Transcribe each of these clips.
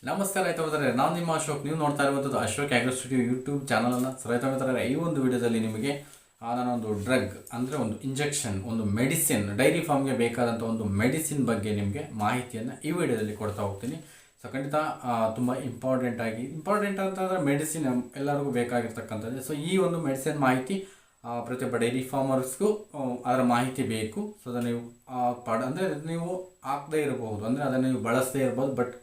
ನಮಸ್ಕಾರ ರೈತ ಮಿತ್ರರೇ, ನಾನು ನಿಮ್ಮ ಅಶೋಕ್. ನೀವು ನೋಡ್ತಾ ಇರುವಂಥದ್ದು ಅಶೋಕ್ ಆಗ್ರೋ ಸ್ಟುಡಿಯೋ ಯೂಟ್ಯೂಬ್ ಚಾನಲನ್ನು. ರೈತ ಮಿತ್ರರೇ, ಈ ಒಂದು ವಿಡಿಯೋದಲ್ಲಿ ನಿಮಗೆ ನಾನೊಂದು ಡ್ರಗ್ ಅಂದರೆ ಒಂದು ಇಂಜೆಕ್ಷನ್, ಒಂದು ಮೆಡಿಸಿನ್, ಡೈರಿ ಫಾರ್ಮ್ಗೆ ಬೇಕಾದಂಥ ಒಂದು ಮೆಡಿಸಿನ್ ಬಗ್ಗೆ ನಿಮಗೆ ಮಾಹಿತಿಯನ್ನು ಈ ವಿಡಿಯೋದಲ್ಲಿ ಕೊಡ್ತಾ ಹೋಗ್ತೀನಿ. ಸೊ ಖಂಡಿತ ತುಂಬ ಇಂಪಾರ್ಟೆಂಟ್ ಅಂತಂದರೆ ಮೆಡಿಸಿನ್ ಎಲ್ಲರಿಗೂ ಬೇಕಾಗಿರ್ತಕ್ಕಂಥದ್ದು. ಸೊ ಈ ಒಂದು ಮೆಡಿಸಿನ್ ಮಾಹಿತಿ ಪ್ರತಿಯೊಬ್ಬ ಡೈರಿ ಫಾರ್ಮರ್ಸ್ಗೂ ಅದರ ಮಾಹಿತಿ ಬೇಕು. ಸೊ ಅದನ್ನು ನೀವು ಅಂದರೆ ನೀವು ಹಾಕದೇ ಇರಬಹುದು, ಅಂದರೆ ಅದನ್ನು ನೀವು ಬಳಸದೇ ಇರ್ಬೋದು, ಬಟ್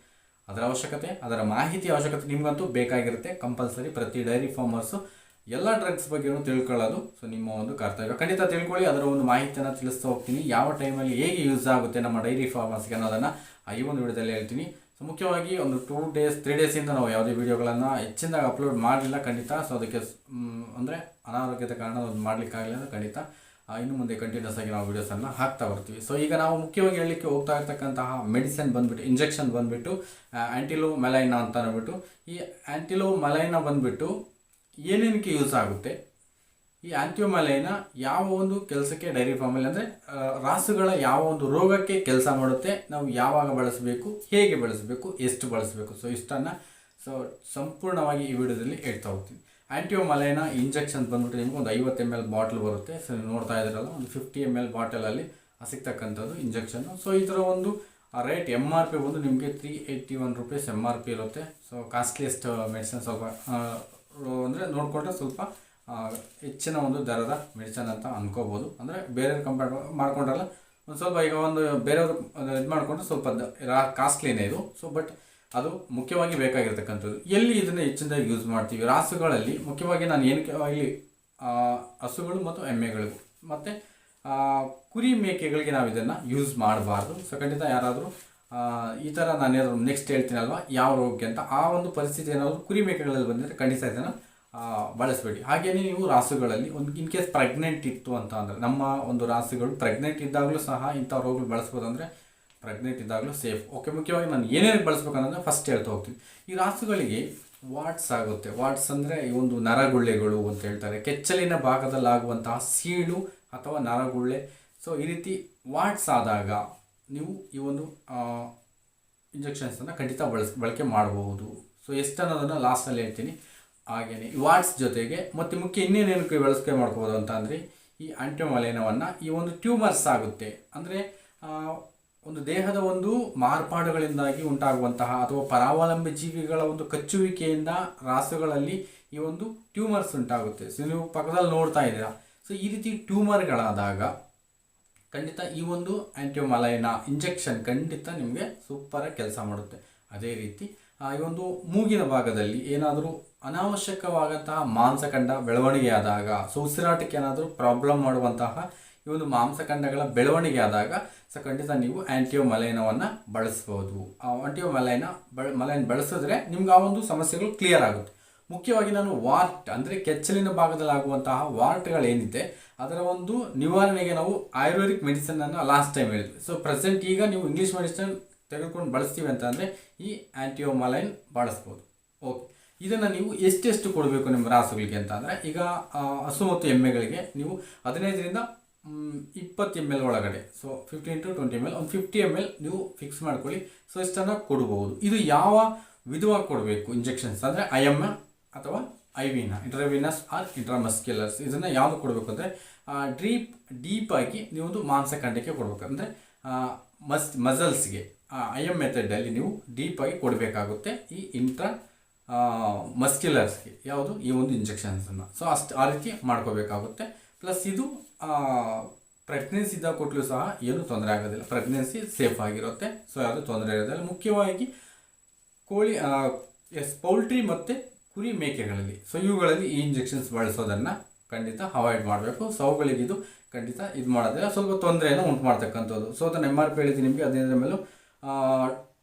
ಅದರ ಮಾಹಿತಿ ಅವಶ್ಯಕತೆ ನಿಮಗಂತೂ ಬೇಕಾಗಿರುತ್ತೆ. ಕಂಪಲ್ಸರಿ ಪ್ರತಿ ಡೈರಿ ಫಾರ್ಮರ್ಸು ಎಲ್ಲ ಡ್ರಗ್ಸ್ ಬಗ್ಗೆಯೂ ತಿಳ್ಕೊಳ್ಳೋದು ನಿಮ್ಮ ಒಂದು ಕರ್ತವ್ಯ. ಖಂಡಿತ ತಿಳ್ಕೊಳ್ಳಿ. ಅದರ ಒಂದು ಮಾಹಿತಿಯನ್ನು ತಿಳಿಸ್ತಾ ಹೋಗ್ತೀನಿ. ಯಾವ ಟೈಮಲ್ಲಿ ಹೇಗೆ ಯೂಸ್ ಆಗುತ್ತೆ ನಮ್ಮ ಡೈರಿ ಫಾರ್ಮರ್ಸ್ಗೆ ಅನ್ನೋದನ್ನು ಈ ಒಂದು ವಿಡಿಯೋದಲ್ಲಿ ಹೇಳ್ತೀನಿ. ಸೊ ಮುಖ್ಯವಾಗಿ ಒಂದು 3 ಡೇಸಿಂದ ನಾವು ಯಾವುದೇ ವೀಡಿಯೋಗಳನ್ನು ಹೆಚ್ಚಿನದಾಗಿ ಅಪ್ಲೋಡ್ ಮಾಡಲಿಲ್ಲ ಖಂಡಿತ. ಸೊ ಅದಕ್ಕೆ ಅಂದರೆ ಅನಾರೋಗ್ಯದ ಕಾರಣ ಒಂದು ಮಾಡಲಿಕ್ಕಾಗಲಿಲ್ಲ ಖಂಡಿತ. ಇನ್ನು ಮುಂದೆ ಕಂಟಿನ್ಯೂಸ್ ಆಗಿ ನಾವು ವೀಡಿಯೋಸನ್ನು ಹಾಕ್ತಾ ಬರ್ತೀವಿ. ಸೊ ಈಗ ನಾವು ಮುಖ್ಯವಾಗಿ ಹೇಳಲಿಕ್ಕೆ ಹೋಗ್ತಾ ಇರ್ತಕ್ಕಂತಹ ಮೆಡಿಸಿನ್ ಬಂದುಬಿಟ್ಟು, ಇಂಜೆಕ್ಷನ್ ಬಂದುಬಿಟ್ಟು ಆ್ಯಂಟಿಲೋಮಲೈನಾ ಅಂತ ಅಂದ್ಬಿಟ್ಟು. ಈ ಆ್ಯಂಟಿಲೋಮಲೈನಾ ಬಂದುಬಿಟ್ಟು ಏನೇನಕ್ಕೆ ಯೂಸ್ ಆಗುತ್ತೆ, ಈ ಆ್ಯಂಟಿಲೋಮಲೈನಾ ಯಾವ ಒಂದು ಕೆಲಸಕ್ಕೆ ಡೈರಿ ಫಾರ್ಮಲ್ಲಿ, ಅಂದರೆ ರಾಸುಗಳ ಯಾವ ಒಂದು ರೋಗಕ್ಕೆ ಕೆಲಸ ಮಾಡುತ್ತೆ, ನಾವು ಯಾವಾಗ ಬಳಸಬೇಕು, ಹೇಗೆ ಬಳಸಬೇಕು, ಎಷ್ಟು ಬಳಸಬೇಕು, ಸೊ ಇಷ್ಟನ್ನು ಸಂಪೂರ್ಣವಾಗಿ ಈ ವಿಡಿಯೋದಲ್ಲಿ ಹೇಳ್ತಾ ಹೋಗ್ತೀನಿ. ಆ್ಯಂಟಿಲೋಮಲೈನಾ ಇಂಜೆಕ್ಷನ್ ಬಂದ್ಬಿಟ್ಟು ನಿಮ್ಗೆ ಒಂದು 50 ml ಬಾಟ್ಲ್ ಬರುತ್ತೆ. ಸೊ ನೀವು ನೋಡ್ತಾ ಇದ್ದೀರಲ್ಲ, ಒಂದು 50 ml ಬಾಟಲಲ್ಲಿ ಸಿಗ್ತಕ್ಕಂಥದ್ದು ಇಂಜೆಕ್ಷನ್ನು. ಸೊ ಇದರ ಒಂದು ರೇಟ್ MRP ಬಂದು ನಿಮಗೆ 381 ರೂಪೀಸ್ MRP ಇರುತ್ತೆ. ಸೊ ಕಾಸ್ಟ್ಲಿಯೆಸ್ಟ್ ಮೆಡಿಸಿನ್, ಸ್ವಲ್ಪ ಅಂದರೆ ನೋಡಿಕೊಂಡ್ರೆ ಸ್ವಲ್ಪ ಹೆಚ್ಚಿನ ಒಂದು ದರದ ಮೆಡಿಸಿನ್ ಅಂತ ಅನ್ಕೋಬೋದು. ಅಂದರೆ ಬೇರೆಯವ್ರು ಕಂಪೇರ್ ಮಾಡ್ಕೊಂಡ್ರಲ್ಲ ಒಂದು ಸ್ವಲ್ಪ, ಈಗ ಒಂದು ಬೇರೆಯವರು ಇದು ಮಾಡಿಕೊಂಡ್ರೆ ಸ್ವಲ್ಪ ಕಾಸ್ಟ್ಲಿನೇ ಇದು. ಸೊ ಬಟ್ ಅದು ಮುಖ್ಯವಾಗಿ ಬೇಕಾಗಿರ್ತಕ್ಕಂಥದ್ದು. ಎಲ್ಲಿ ಇದನ್ನು ಹೆಚ್ಚಿನದಾಗಿ ಯೂಸ್ ಮಾಡ್ತೀವಿ ರಾಸುಗಳಲ್ಲಿ, ಮುಖ್ಯವಾಗಿ ನಾನು ಏನಕ್ಕೆ ಇಲ್ಲಿ ಹಸುಗಳು ಮತ್ತು ಎಮ್ಮೆಗಳಿಗೂ ಮತ್ತು ಕುರಿ ಮೇಕೆಗಳಿಗೆ ನಾವು ಇದನ್ನು ಯೂಸ್ ಮಾಡಬಾರ್ದು. ಸೊ ಖಂಡಿತ ಯಾರಾದರೂ ಈ ಥರ ನಾನು ಏನಾದರೂ ನೆಕ್ಸ್ಟ್ ಹೇಳ್ತೀನಲ್ವ ಯಾವ ರೋಗಕ್ಕೆ ಅಂತ, ಆ ಒಂದು ಪರಿಸ್ಥಿತಿ ಏನಾದರೂ ಕುರಿ ಮೇಕೆಗಳಲ್ಲಿ ಬಂದಿದ್ದರೆ ಖಂಡಿತ ಇದನ್ನು ಬಳಸಬೇಡಿ. ಹಾಗೆಯೇ ನೀವು ರಾಸುಗಳಲ್ಲಿ ಒಂದು ಇನ್ ಕೇಸ್ ಪ್ರೆಗ್ನೆಂಟ್ ಇತ್ತು ಅಂತ ಅಂದರೆ, ನಮ್ಮ ಒಂದು ರಾಸುಗಳು ಪ್ರೆಗ್ನೆಂಟ್ ಇದ್ದಾಗಲೂ ಸಹ ಇಂಥ ರೋಗಗಳು ಬಳಸ್ಬೋದು. ಅಂದರೆ ಪ್ರೆಗ್ನೆಂಟ್ ಇದ್ದಾಗಲೂ ಸೇಫ್. ಓಕೆ, ಮುಖ್ಯವಾಗಿ ನಾನು ಏನೇನು ಬಳಸ್ಬೇಕು ಅನ್ನೋದನ್ನ ಫಸ್ಟ್ ಹೇಳ್ತಾ ಹೋಗ್ತೀನಿ. ಈ ರಾಸುಗಳಿಗೆ ವಾಟ್ಸ್ ಆಗುತ್ತೆ. ವಾಟ್ಸ್ ಅಂದರೆ ಈ ಒಂದು ನರಗುಳ್ಳೆಗಳು ಅಂತ ಹೇಳ್ತಾರೆ. ಕೆಚ್ಚಲಿನ ಭಾಗದಲ್ಲಾಗುವಂತಹ ಸೀಳು ಅಥವಾ ನರಗುಳ್ಳೆ. ಸೊ ಈ ರೀತಿ ವಾಟ್ಸ್ ಆದಾಗ ನೀವು ಈ ಒಂದು ಇಂಜೆಕ್ಷನ್ಸನ್ನು ಖಂಡಿತ ಬಳಕೆ ಮಾಡಬಹುದು. ಸೊ ಎಷ್ಟು ಅನ್ನೋದನ್ನು ಲಾಸ್ಟಲ್ಲಿ ಹೇಳ್ತೀನಿ. ಹಾಗೆಯೇ ಈ ವಾಟ್ಸ್ ಜೊತೆಗೆ ಮತ್ತು ಮುಖ್ಯ ಇನ್ನೇನೇನಕ್ಕೆ ಬಳಕೆ ಮಾಡ್ಕೋಬೋದು ಅಂತ ಅಂದರೆ, ಈ ಆ್ಯಂಟಿಲೋಮಲೈನಾವನ್ನು ಈ ಒಂದು ಟ್ಯೂಮರ್ಸ್ ಆಗುತ್ತೆ, ಅಂದರೆ ಒಂದು ದೇಹದ ಒಂದು ಮಾರ್ಪಾಡುಗಳಿಂದಾಗಿ ಉಂಟಾಗುವಂತಹ ಅಥವಾ ಪರಾವಲಂಬಿ ಜೀವಿಗಳ ಒಂದು ಕಚ್ಚುವಿಕೆಯಿಂದ ರಾಸುಗಳಲ್ಲಿ ಈ ಒಂದು ಟ್ಯೂಮರ್ಸ್ ಉಂಟಾಗುತ್ತೆ. ಸೊ ನೀವು ಪಕ್ಕದಲ್ಲಿ ನೋಡ್ತಾ ಇದ್ದೀರಾ. ಸೊ ಈ ರೀತಿ ಟ್ಯೂಮರ್ಗಳಾದಾಗ ಖಂಡಿತ ಈ ಒಂದು ಆ್ಯಂಟಿಲೋಮಲೈನಾ ಇಂಜೆಕ್ಷನ್ ಖಂಡಿತ ನಿಮಗೆ ಸೂಪರಾಗಿ ಕೆಲಸ ಮಾಡುತ್ತೆ. ಅದೇ ರೀತಿ ಈ ಒಂದು ಮೂಗಿನ ಭಾಗದಲ್ಲಿ ಏನಾದರೂ ಅನಾವಶ್ಯಕವಾದಂತಹ ಮಾಂಸಖಂಡ ಬೆಳವಣಿಗೆ ಆದಾಗ, ಸೊ ಉಸಿರಾಟಕ್ಕೆ ಏನಾದರೂ ಪ್ರಾಬ್ಲಮ್ ಮಾಡುವಂತಹ ಈ ಒಂದು ಮಾಂಸಖಂಡಗಳ ಬೆಳವಣಿಗೆ ಆದಾಗ ಸೊ ಖಂಡಿತ ನೀವು ಆ್ಯಂಟಿಲೋಮಲೈನಾವನ್ನು ಬಳಸ್ಬೋದು. ಆ ಆ್ಯಂಟಿಲೋಮಲೈನ್ ಬಳಸಿದ್ರೆ ನಿಮ್ಗೆ ಆ ಒಂದು ಸಮಸ್ಯೆಗಳು ಕ್ಲಿಯರ್ ಆಗುತ್ತೆ. ಮುಖ್ಯವಾಗಿ ನಾನು ವಾರ್ಟ್ ಅಂದರೆ ಕೆಚ್ಚಲಿನ ಭಾಗದಲ್ಲಾಗುವಂತಹ ವಾರ್ಟ್ಗಳೇನಿದೆ ಅದರ ಒಂದು ನಿವಾರಣೆಗೆ ನಾವು ಆಯುರ್ವೇದಿಕ್ ಮೆಡಿಸಿನನ್ನು ಲಾಸ್ಟ್ ಟೈಮ್ ಹೇಳಿದ್ವಿ. ಸೊ ಪ್ರೆಸೆಂಟ್ ಈಗ ನೀವು ಇಂಗ್ಲೀಷ್ ಮೆಡಿಸಿನ್ ತೆಗೆದುಕೊಂಡು ಬಳಸ್ತೀವಿ ಅಂತಂದರೆ ಈ ಆ್ಯಂಟಿಲೋಮಲೈನ್ ಬಳಸ್ಬೋದು. ಓಕೆ, ಇದನ್ನು ನೀವು ಎಷ್ಟೆಷ್ಟು ಕೊಡಬೇಕು ನಿಮ್ಮ ರಾಸುಗಳಿಗೆ ಅಂತ ಅಂದರೆ, ಈಗ ಹಸು ಮತ್ತು ಎಮ್ಮೆಗಳಿಗೆ ನೀವು 15ರಿಂದ 20 ml ಒಳಗಡೆ, ಸೊ 15 to 20 ml, ಒಂದು 50 ml ನೀವು ಫಿಕ್ಸ್ ಮಾಡ್ಕೊಳ್ಳಿ. ಸೊ ಇಷ್ಟನ್ನು ಕೊಡ್ಬೋದು. ಇದು ಯಾವ ವಿಧವಾಗಿ ಕೊಡಬೇಕು ಇಂಜೆಕ್ಷನ್ಸ್ ಅಂದರೆ IM ಅಥವಾ IV-ನ, ಇಂಟ್ರಾವಿನಸ್ ಆರ್ ಇಂಟ್ರಾಮಸ್ಕ್ಯುಲರ್ಸ್, ಇದನ್ನು ಯಾವುದು ಕೊಡಬೇಕು ಅಂದರೆ ಡೀಪಾಗಿ ನೀವು ಒಂದು ಮಾಂಸಖಂಡಕ್ಕೆ ಕೊಡಬೇಕು. ಅಂದರೆ ಮಸಲ್ಸ್ಗೆ IM ಮೆಥಡಲ್ಲಿ ನೀವು ಡೀಪಾಗಿ ಕೊಡಬೇಕಾಗುತ್ತೆ ಈ ಮಸ್ಕ್ಯುಲರ್ಸ್ಗೆ ಯಾವುದು ಈ ಒಂದು ಇಂಜೆಕ್ಷನ್ಸನ್ನು. ಸೊ ಆ ರೀತಿ ಮಾಡ್ಕೋಬೇಕಾಗುತ್ತೆ. ಪ್ಲಸ್ ಇದು ಪ್ರೆಗ್ನೆನ್ಸಿ ಇದ್ದಾಗ ಕೊಟ್ಟಲು ಸಹ ಏನೂ ತೊಂದರೆ ಆಗೋದಿಲ್ಲ. ಪ್ರೆಗ್ನೆನ್ಸಿ ಸೇಫ್ ಆಗಿರುತ್ತೆ. ಸೊ ಯಾವುದೂ ತೊಂದರೆ ಇರೋದಿಲ್ಲ. ಮುಖ್ಯವಾಗಿ ಪೌಲ್ಟ್ರಿ ಮತ್ತು ಕುರಿ ಮೇಕೆಗಳಲ್ಲಿ, ಸೊ ಇವುಗಳಲ್ಲಿ ಈ ಇಂಜೆಕ್ಷನ್ಸ್ ಬಳಸೋದನ್ನು ಖಂಡಿತ ಅವಾಯ್ಡ್ ಮಾಡಬೇಕು. ಸೊ ಅವುಗಳಿಗೆ ಇದು ಖಂಡಿತ ಇದು ಮಾಡೋದಿಲ್ಲ, ಸ್ವಲ್ಪ ತೊಂದರೆಯನ್ನು ಉಂಟು ಮಾಡ್ತಕ್ಕಂಥದ್ದು. ಸೊ ಅದನ್ನು MRP ಹೇಳಿದ್ದೀನಿ ನಿಮಗೆ 15 ml.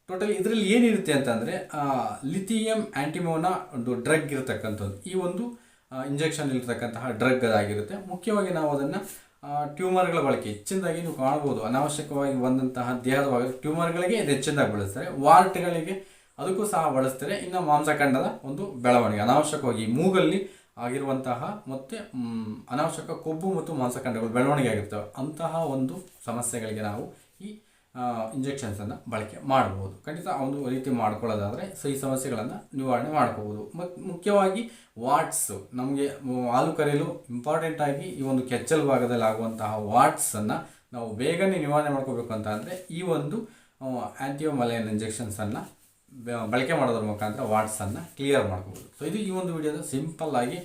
ಟೋಟಲಿ ಇದರಲ್ಲಿ ಏನಿರುತ್ತೆ ಅಂತಂದರೆ ಲಿಥಿಯಂ ಆ್ಯಂಟಿಮೋನಾ ಒಂದು ಡ್ರಗ್ ಇರತಕ್ಕಂಥದ್ದು. ಈ ಒಂದು ಇಂಜೆಕ್ಷನ್ ಇರತಕ್ಕಂತಹ ಡ್ರಗ್ ಅದಾಗಿರುತ್ತೆ. ಮುಖ್ಯವಾಗಿ ನಾವು ಅದನ್ನು ಟ್ಯೂಮರ್ಗಳ ಬಳಕೆ ಹೆಚ್ಚಿನದಾಗಿ ನೀವು ಕಾಣ್ಬೋದು. ಅನಾವಶ್ಯಕವಾಗಿ ಬಂದಂತಹ ದೇಹದ ಭಾಗ ಟ್ಯೂಮರ್ಗಳಿಗೆ ಇದು ಹೆಚ್ಚಿನದಾಗಿ ಬಳಸ್ತಾರೆ. ವಾರ್ಟ್ಗಳಿಗೆ ಅದಕ್ಕೂ ಸಹ ಬಳಸ್ತಾರೆ. ಇನ್ನು ಮಾಂಸಖಂಡದ ಒಂದು ಬೆಳವಣಿಗೆ, ಅನಾವಶ್ಯಕವಾಗಿ ಮೂಗಲ್ಲಿ ಆಗಿರುವಂತಹ ಮತ್ತು ಅನಾವಶ್ಯಕ ಕೊಬ್ಬು ಮತ್ತು ಮಾಂಸಖಂಡಗಳು ಬೆಳವಣಿಗೆ ಆಗಿರ್ತವೆ, ಅಂತಹ ಒಂದು ಸಮಸ್ಯೆಗಳಿಗೆ ನಾವು ಈ ಇಂಜೆಕ್ಷನ್ಸನ್ನು ಬಳಕೆ ಮಾಡ್ಬೋದು. ಖಂಡಿತ ಒಂದು ರೀತಿ ಮಾಡ್ಕೊಳ್ಳೋದಾದರೆ ಈ ಸಮಸ್ಯೆಗಳನ್ನು ನಿವಾರಣೆ ಮಾಡ್ಕೋಬೋದು. ಮತ್ತು ಮುಖ್ಯವಾಗಿ ವಾಟ್ಸು ನಮಗೆ ಹಾಲು ಕರೆಯಲು ಇಂಪಾರ್ಟೆಂಟಾಗಿ ಈ ಒಂದು ಕೆಚ್ಚಲು ಭಾಗದಲ್ಲಿ ಆಗುವಂತಹ ವಾಟ್ಸನ್ನು ನಾವು ಬೇಗನೆ ನಿವಾರಣೆ ಮಾಡ್ಕೋಬೇಕು ಅಂತ ಅಂದರೆ ಈ ಒಂದು ಆ್ಯಂಟಿಯೋಮಲೈನ್ ಇಂಜೆಕ್ಷನ್ಸನ್ನು ಬಳಕೆ ಮಾಡೋದ್ರ ಮುಖಾಂತರ ವಾಟ್ಸನ್ನು ಕ್ಲಿಯರ್ ಮಾಡ್ಕೋಬೋದು. ಸೊ ಇದು ಈ ಒಂದು ವಿಡಿಯೋದ ಸಿಂಪಲ್ಲಾಗಿ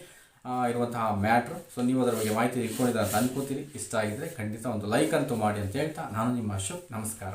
ಇರುವಂತಹ ಮ್ಯಾಟ್ರು. ಸೊ ನೀವು ಅದರ ಬಗ್ಗೆ ಮಾಹಿತಿ ತಿಳ್ಕೊಂಡಿದ್ದಾರೆ ಅಂತ ಅನ್ಕೋತೀರಿ. ಇಷ್ಟ ಆಗಿದ್ದರೆ ಖಂಡಿತ ಒಂದು ಲೈಕ್ ಅಂತೂ ಮಾಡಿ ಅಂತ ಹೇಳ್ತಾ ನಾನು ನಿಮ್ಮ ಅಶೋಕ್. ನಮಸ್ಕಾರ.